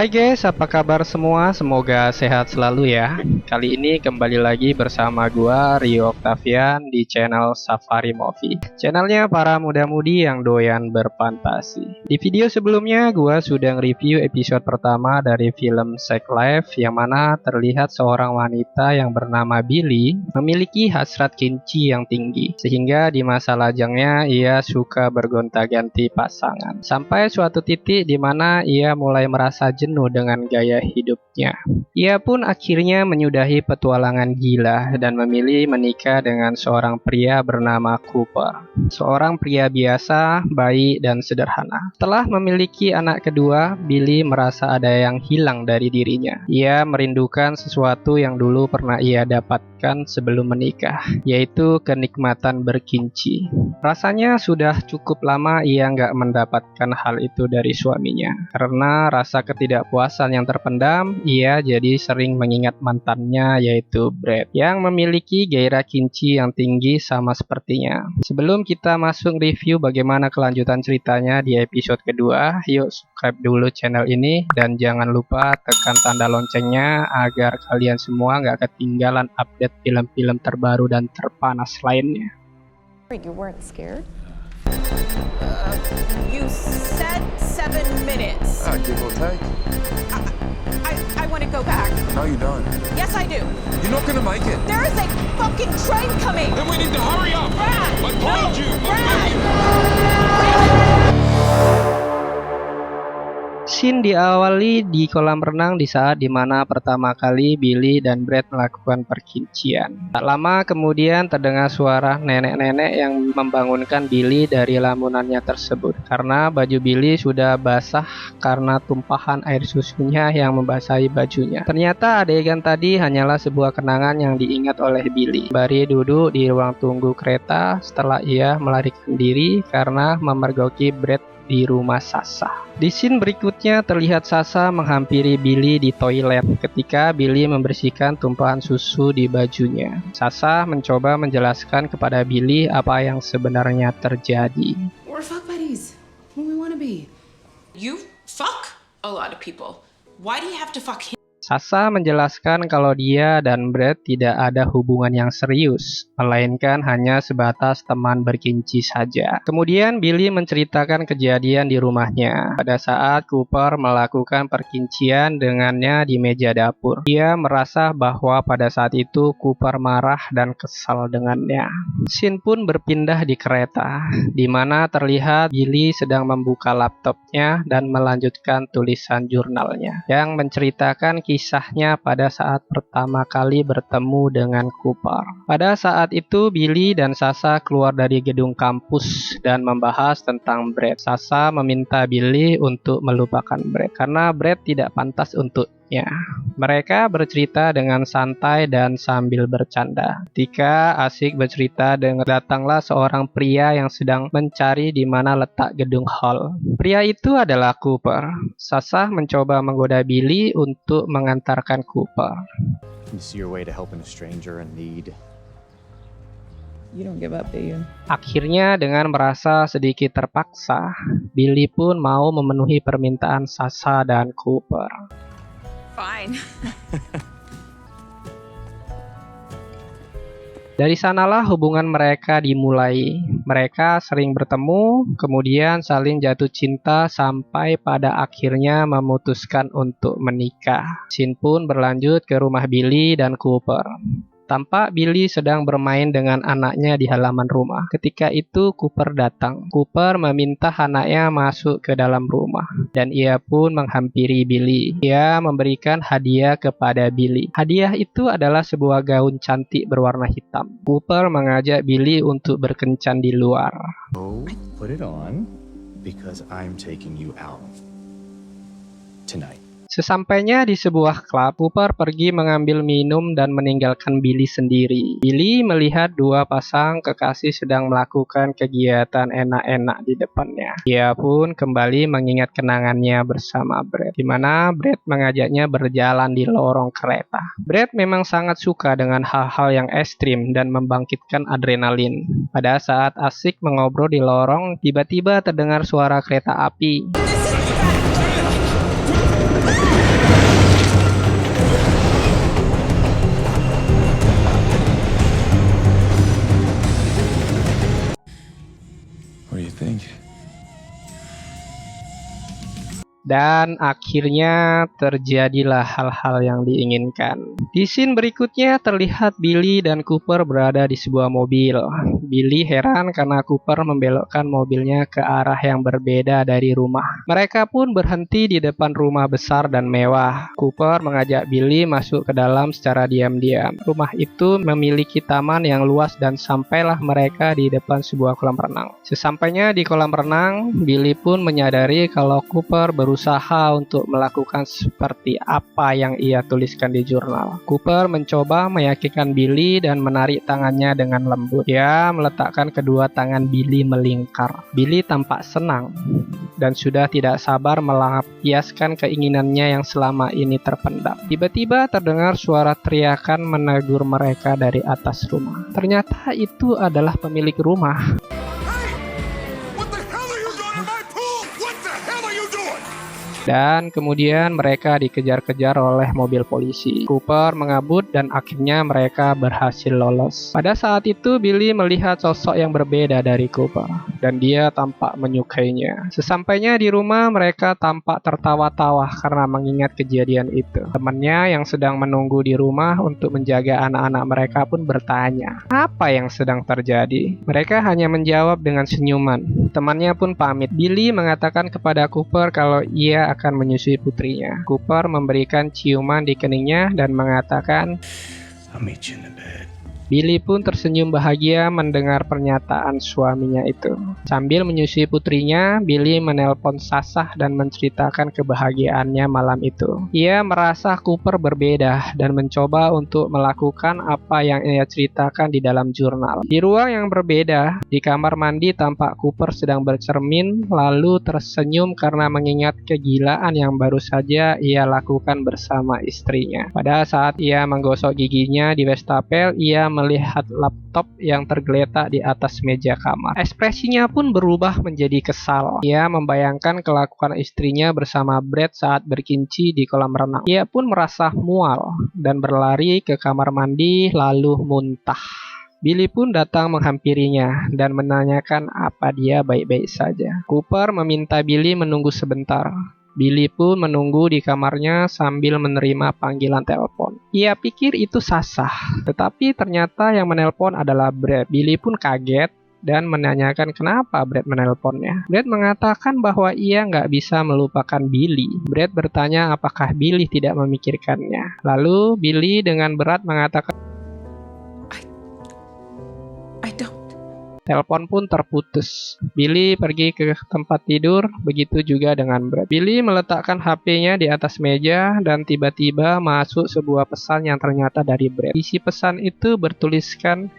Hai guys, apa kabar semua? Semoga sehat selalu ya. Kali ini kembali lagi bersama gua Rio Octavian di channel Safari Movie. Channelnya para muda-mudi yang doyan berfantasi. Di video sebelumnya gua sudah nge-review episode pertama dari film Sex Life, yang mana terlihat seorang wanita yang bernama Billy memiliki hasrat kinci yang tinggi, sehingga di masa lajangnya ia suka bergonta-ganti pasangan. Sampai suatu titik di mana ia mulai merasa jenuh dengan gaya hidupnya. Ia pun akhirnya menyudahi petualangan gila dan memilih menikah dengan seorang pria bernama Cooper. Seorang pria biasa, baik, dan sederhana. Setelah memiliki anak kedua, Billy merasa ada yang hilang dari dirinya. Ia merindukan sesuatu yang dulu pernah ia dapatkan sebelum menikah, yaitu kenikmatan berkinci. Rasanya sudah cukup lama ia nggak mendapatkan hal itu dari suaminya. Karena rasa ketidakpuasan yang terpendam, ia jadi sering mengingat mantannya, yaitu Brad, yang memiliki gairah kinci yang tinggi sama sepertinya. Sebelum kita masuk review bagaimana kelanjutan ceritanya di episode kedua, yuk subscribe dulu channel ini dan jangan lupa tekan tanda loncengnya agar kalian semua nggak ketinggalan update film-film terbaru dan terpanas lainnya. You weren't scared? You said 7 minutes. Give or take. I want to go back. No, you don't. Yes, I do. You're not gonna make it. There is a fucking train coming. Then we need to hurry up! Brad! I told you! Scene diawali di kolam renang di saat dimana pertama kali Billy dan Brad melakukan perkincian. Tak lama kemudian terdengar suara nenek-nenek yang membangunkan Billy dari lamunannya tersebut. Karena baju Billy sudah basah karena tumpahan air susunya yang membasahi bajunya. Ternyata adegan tadi hanyalah sebuah kenangan yang diingat oleh Billy. Sembari duduk di ruang tunggu kereta setelah ia melarikan diri karena memergoki Brad di rumah Sasha. Di scene berikutnya terlihat Sasha menghampiri Billy di toilet ketika Billy membersihkan tumpahan susu di bajunya. Sasha mencoba menjelaskan kepada Billy apa yang sebenarnya terjadi. We're fuck buddies. Who we wanna be? You fuck a lot of people. Why do you have to fuck him? Sasha menjelaskan kalau dia dan Brad tidak ada hubungan yang serius, melainkan hanya sebatas teman berkinci saja. Kemudian Billy menceritakan kejadian di rumahnya pada saat Cooper melakukan perkincian dengannya di meja dapur. Dia merasa bahwa pada saat itu Cooper marah dan kesal dengannya. Scene pun berpindah di kereta, di mana terlihat Billy sedang membuka laptopnya dan melanjutkan tulisan jurnalnya yang menceritakan kisahnya pada saat pertama kali bertemu dengan Cooper. Pada saat itu Billy dan Sasha keluar dari gedung kampus dan membahas tentang Brad. Sasha meminta Billy untuk melupakan Brad karena Brad tidak pantas untuknya. Mereka bercerita dengan santai dan sambil bercanda. Ketika asik bercerita, datanglah seorang pria yang sedang mencari di mana letak gedung hall. Pria itu adalah Cooper. Sasha mencoba menggoda Billy untuk mengantarkan Cooper. You see your way to helping a stranger in need. You don't give up, do you? Akhirnya dengan merasa sedikit terpaksa, Billy pun mau memenuhi permintaan Sasha dan Cooper. Fine. Dari sanalah hubungan mereka dimulai. Mereka sering bertemu, kemudian saling jatuh cinta sampai pada akhirnya memutuskan untuk menikah. Scene pun berlanjut ke rumah Billy dan Cooper. Tampak Billy sedang bermain dengan anaknya di halaman rumah. Ketika itu Cooper datang. Cooper meminta anaknya masuk ke dalam rumah dan ia pun menghampiri Billy. Ia memberikan hadiah kepada Billy. Hadiah itu adalah sebuah gaun cantik berwarna hitam. Cooper mengajak Billy untuk berkencan di luar. Oh, put it on because I'm taking you out tonight. Sesampainya di sebuah klub, Cooper pergi mengambil minum dan meninggalkan Billy sendiri. Billy melihat dua pasang kekasih sedang melakukan kegiatan enak-enak di depannya. Dia pun kembali mengingat kenangannya bersama Brad, di mana Brad mengajaknya berjalan di lorong kereta. Brad memang sangat suka dengan hal-hal yang ekstrim dan membangkitkan adrenalin. Pada saat asik mengobrol di lorong, tiba-tiba terdengar suara kereta api. Dan akhirnya terjadilah hal-hal yang diinginkan. Di scene berikutnya terlihat Billy dan Cooper berada di sebuah mobil. Billy heran karena Cooper membelokkan mobilnya ke arah yang berbeda dari rumah. Mereka pun berhenti di depan rumah besar dan mewah. Cooper mengajak Billy masuk ke dalam secara diam-diam. Rumah itu memiliki taman yang luas dan sampailah mereka di depan sebuah kolam renang. Sesampainya di kolam renang, Billy pun menyadari kalau Cooper berusaha untuk melakukan seperti apa yang ia tuliskan di jurnal. Cooper mencoba meyakinkan Billy dan menarik tangannya dengan lembut. Dia meletakkan kedua tangan Billy melingkar. Billy tampak senang dan sudah tidak sabar melampiaskan keinginannya yang selama ini terpendam. Tiba-tiba terdengar suara teriakan menegur mereka dari atas rumah. Ternyata itu adalah pemilik rumah. Dan kemudian mereka dikejar-kejar oleh mobil polisi. Cooper mengabut dan akhirnya mereka berhasil lolos. Pada saat itu Billy melihat sosok yang berbeda dari Cooper dan dia tampak menyukainya. Sesampainya di rumah mereka tampak tertawa-tawa karena mengingat kejadian itu. Temannya yang sedang menunggu di rumah untuk menjaga anak-anak mereka pun bertanya, apa yang sedang terjadi? Mereka hanya menjawab dengan senyuman. Temannya pun pamit. Billy mengatakan kepada Cooper kalau ia akan menyusui putrinya. Cooper memberikan ciuman di keningnya dan mengatakan, I'll meet you in the bed. Billy pun tersenyum bahagia mendengar pernyataan suaminya itu. Sambil menyusui putrinya, Billy menelpon Sasha dan menceritakan kebahagiaannya malam itu. Ia merasa Cooper berbeda dan mencoba untuk melakukan apa yang ia ceritakan di dalam jurnal. Di ruang yang berbeda, di kamar mandi tampak Cooper sedang bercermin lalu tersenyum karena mengingat kegilaan yang baru saja ia lakukan bersama istrinya. Pada saat ia menggosok giginya di wastafel, ia melihat laptop yang tergeletak di atas meja kamar. Ekspresinya pun berubah menjadi kesal. Ia membayangkan kelakuan istrinya bersama Brad saat berkinci di kolam renang. Ia pun merasa mual dan berlari ke kamar mandi lalu muntah. Billy pun datang menghampirinya dan menanyakan apa dia baik-baik saja. Cooper meminta Billy menunggu sebentar. Billy pun menunggu di kamarnya sambil menerima panggilan telepon. Ia pikir itu Sasha, tetapi ternyata yang menelpon adalah Brad. Billy pun kaget dan menanyakan kenapa Brad menelponnya. Brad mengatakan bahwa ia nggak bisa melupakan Billy. Brad bertanya apakah Billy tidak memikirkannya. Lalu Billy dengan berat mengatakan, I don't. telepon pun terputus. Billy pergi ke tempat tidur, begitu juga dengan Brad. Billy meletakkan HP-nya di atas meja dan tiba-tiba masuk sebuah pesan yang ternyata dari Brad. Isi pesan itu bertuliskan,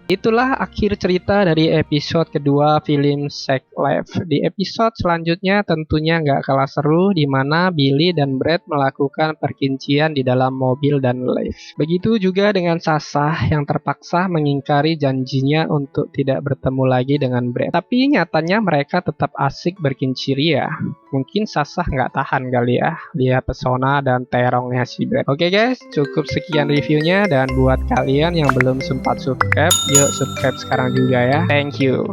itulah akhir cerita dari episode kedua film Sex Life. Di episode selanjutnya tentunya nggak kalah seru di mana Billy dan Brad melakukan perkincian di dalam mobil dan lift. Begitu juga dengan Sasha yang terpaksa mengingkari janjinya untuk tidak bertemu lagi dengan Brad. Tapi nyatanya mereka tetap asik berkinci ria. Mungkin Sasha nggak tahan kali ya lihat pesona dan terongnya si Brad. Oke guys, cukup sekian reviewnya dan buat kalian yang belum sempat subscribe, yuk subscribe sekarang juga ya. Thank you.